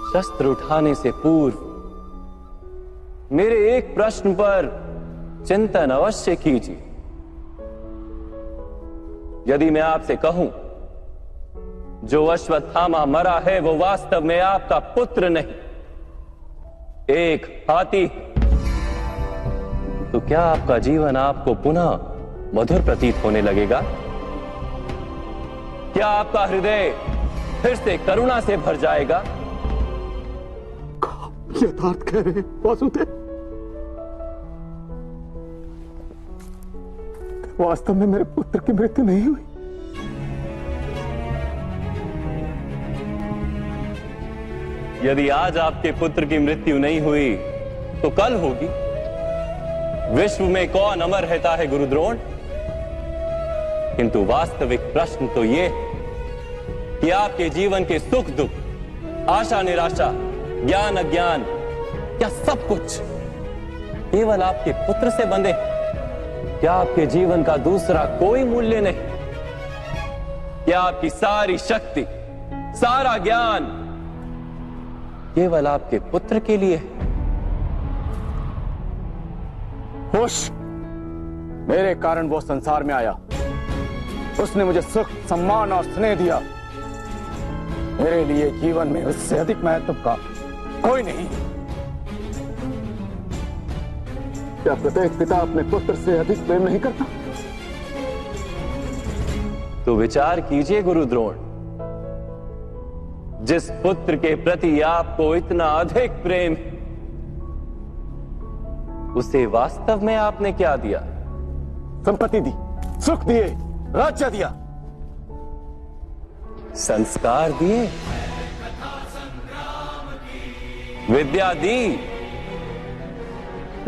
शस्त्र उठाने से पूर्व मेरे एक प्रश्न पर चिंतन अवश्य कीजिए। यदि मैं आपसे कहूं जो अश्वत्थामा मरा है वो वास्तव में आपका पुत्र नहीं, एक हाथी, तो क्या आपका जीवन आपको पुनः मधुर प्रतीत होने लगेगा? क्या आपका हृदय फिर से करुणा से भर जाएगा? यथार्थ कह रहे हैं वासुदेव। वास्तव में मेरे पुत्र की मृत्यु नहीं हुई। यदि आज आपके पुत्र की मृत्यु नहीं हुई तो कल होगी। विश्व में कौन अमर रहता है गुरुद्रोण? किंतु वास्तविक प्रश्न तो यह है कि आपके जीवन के सुख दुख, आशा निराशा, ज्ञान अज्ञान, क्या सब कुछ केवल आपके पुत्र से बंधे? क्या आपके जीवन का दूसरा कोई मूल्य नहीं? क्या आपकी सारी शक्ति, सारा ज्ञान केवल आपके पुत्र के लिए? खुश, मेरे कारण वो संसार में आया। उसने मुझे सुख, सम्मान और स्नेह दिया। मेरे लिए जीवन में उससे अधिक महत्व का कोई नहीं। क्या प्रत्येक पिता अपने पुत्र से अधिक प्रेम नहीं करता? तो विचार कीजिए गुरुद्रोण, जिस पुत्र के प्रति आपको इतना अधिक प्रेम है, उसे वास्तव में आपने क्या दिया? संपत्ति दी, सुख दिए, राज्य दिया, संस्कार दिए, विद्या दी,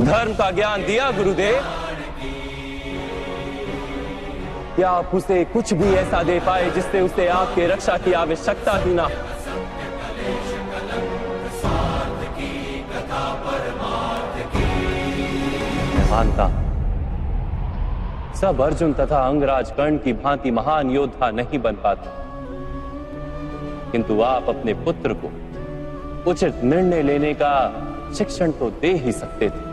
धर्म का ज्ञान दिया गुरुदेव। क्या आप उसे कुछ भी ऐसा दे पाए जिससे उसे आपके रक्षा की आवश्यकता ही ना? मैं मानता सब अर्जुन तथा अंगराज कर्ण की भांति महान योद्धा नहीं बन पाते, किंतु आप अपने पुत्र को उचित निर्णय लेने का शिक्षण तो दे ही सकते थे।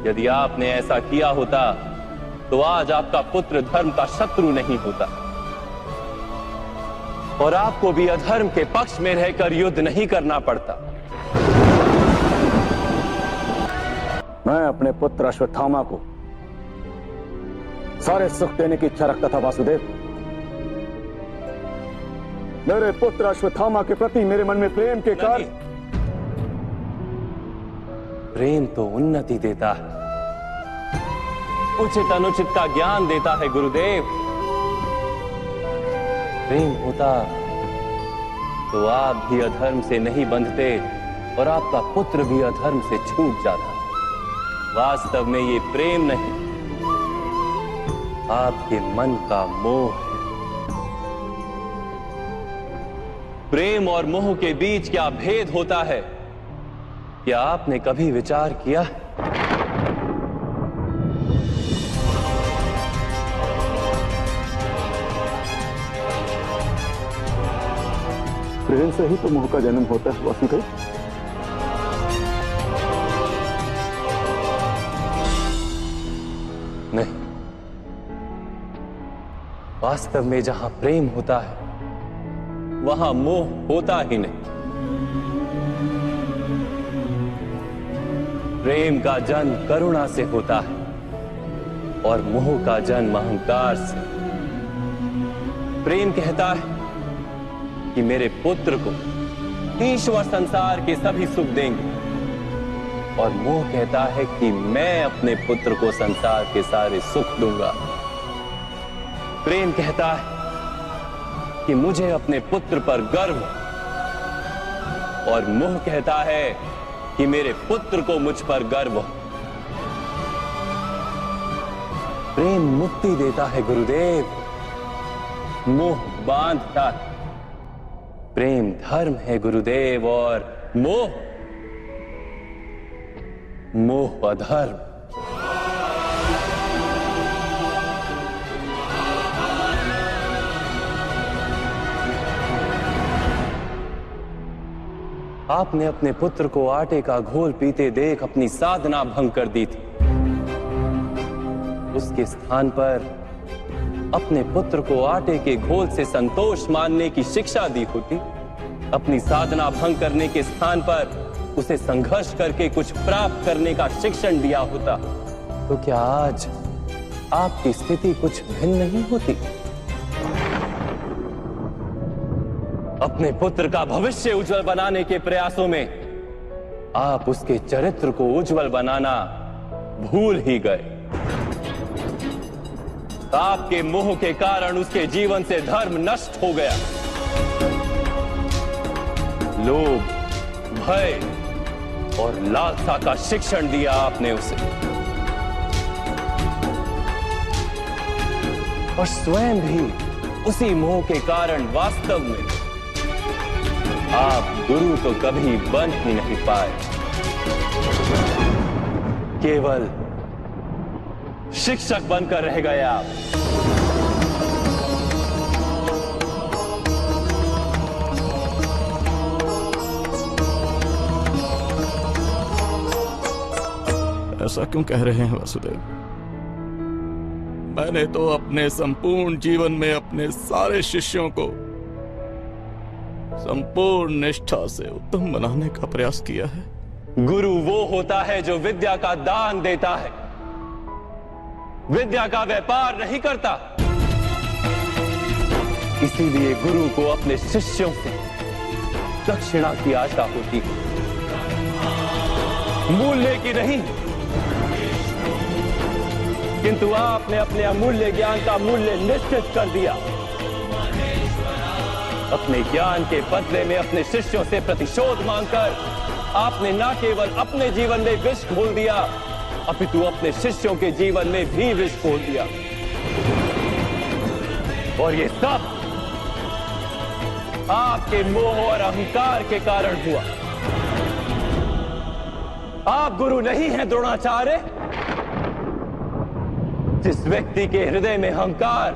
यदि आपने ऐसा किया होता तो आज आपका पुत्र धर्म का शत्रु नहीं होता और आपको भी अधर्म के पक्ष में रहकर युद्ध नहीं करना पड़ता। मैं अपने पुत्र अश्वत्थामा को सारे सुख देने की इच्छा रखता था वासुदेव। मेरे पुत्र अश्वत्थामा के प्रति मेरे मन में प्रेम के कारण। प्रेम तो उन्नति देता है, उचित अनुचित का ज्ञान देता है गुरुदेव। प्रेम होता तो आप भी अधर्म से नहीं बंधते और आपका पुत्र भी अधर्म से छूट जाता। वास्तव में ये प्रेम नहीं, आपके मन का मोह है। प्रेम और मोह के बीच क्या भेद होता है, क्या आपने कभी विचार किया? प्रेम से ही तो मोह का जन्म होता है वासुदेव। नहीं, वास्तव में जहां प्रेम होता है वहां मोह होता ही नहीं। प्रेम का जन्म करुणा से होता है और मोह का जन्म अहंकार से। प्रेम कहता है कि मेरे पुत्र को ईश्वर संसार के सभी सुख देंगे और मोह कहता है कि मैं अपने पुत्र को संसार के सारे सुख दूंगा। प्रेम कहता है कि मुझे अपने पुत्र पर गर्व और मोह कहता है कि मेरे पुत्र को मुझ पर गर्व। प्रेम मुक्ति देता है गुरुदेव, मोह बांधता है। प्रेम धर्म है गुरुदेव और मोह अधर्म। आपने अपने पुत्र को आटे का घोल पीते देख अपनी साधना भंग कर दी थी। उसके स्थान पर अपने पुत्र को आटे के घोल से संतोष मानने की शिक्षा दी होती। अपनी साधना भंग करने के स्थान पर उसे संघर्ष करके कुछ प्राप्त करने का शिक्षण दिया होता, तो क्या आज आपकी स्थिति कुछ भिन्न नहीं होती? अपने पुत्र का भविष्य उज्जवल बनाने के प्रयासों में आप उसके चरित्र को उज्जवल बनाना भूल ही गए। आपके मोह के कारण उसके जीवन से धर्म नष्ट हो गया। लोभ, भय और लालसा का शिक्षण दिया आपने उसे, और स्वयं भी उसी मोह के कारण वास्तव में आप गुरु तो कभी बन ही नहीं पाए, केवल शिक्षक बनकर रह गए आप। ऐसा क्यों कह रहे हैं वासुदेव? मैंने तो अपने संपूर्ण जीवन में अपने सारे शिष्यों को संपूर्ण निष्ठा से उत्तम बनाने का प्रयास किया है। गुरु वो होता है जो विद्या का दान देता है, विद्या का व्यापार नहीं करता। इसीलिए गुरु को अपने शिष्यों से दक्षिणा की आशा होती है, मूल्य की नहीं। किंतु आपने अपने अमूल्य ज्ञान का मूल्य निश्चित कर दिया। अपने ज्ञान के बदले में अपने शिष्यों से प्रतिशोध मांगकर आपने न केवल अपने जीवन में विष घोल दिया, अपितु अपने शिष्यों के जीवन में भी विष घोल दिया। और ये सब आपके मोह और अहंकार के कारण हुआ। आप गुरु नहीं हैं द्रोणाचार्य। जिस व्यक्ति के हृदय में अहंकार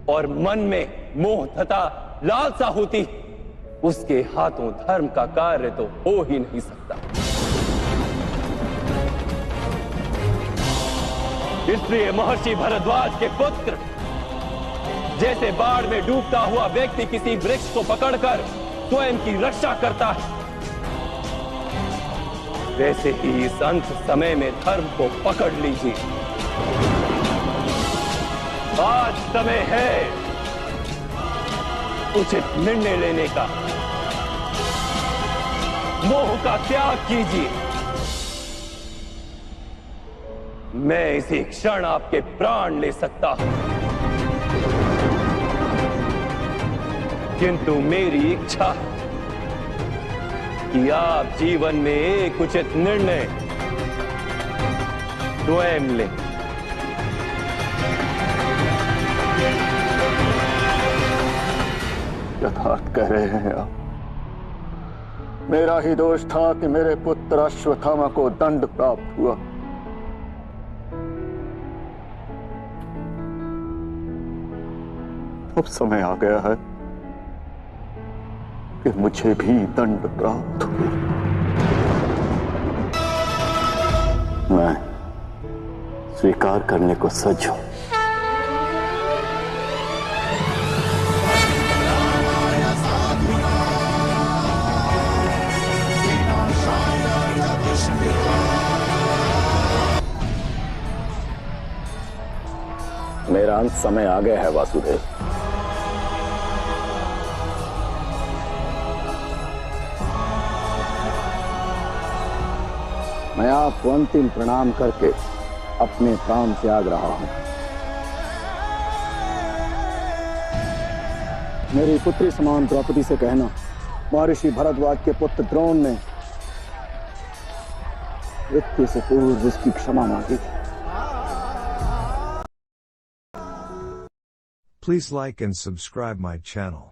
और मन में मोह तथा लालसा होती, उसके हाथों धर्म का कार्य तो हो ही नहीं सकता। इसलिए महर्षि भरद्वाज के पुत्र जैसे बाढ़ में डूबता हुआ व्यक्ति किसी वृक्ष को पकड़कर स्वयं की रक्षा करता है, वैसे ही इस अंत समय में धर्म को पकड़ लीजिए। आज समय है उचित निर्णय लेने का। मोह का त्याग कीजिए। मैं इसी क्षण आपके प्राण ले सकता हूं, किंतु मेरी इच्छा है कि आप जीवन में एक उचित निर्णय स्वयं लें। यथार्थ कह रहे हैं आप। मेरा ही दोष था कि मेरे पुत्र अश्वत्थामा को दंड प्राप्त हुआ। अब समय आ गया है कि मुझे भी दंड प्राप्त हो। मैं स्वीकार करने को सज्ज हूं। मेरा अंत समय आ गया है वासुदेव। मैं आपको अंतिम प्रणाम करके अपने प्राण त्याग रहा हूं। मेरी पुत्री समान द्रौपदी से कहना, महर्षि भरद्वाज के पुत्र द्रोण ने मृत्यु से पूर्व उसकी क्षमा मांगी थी। Please like and subscribe my channel.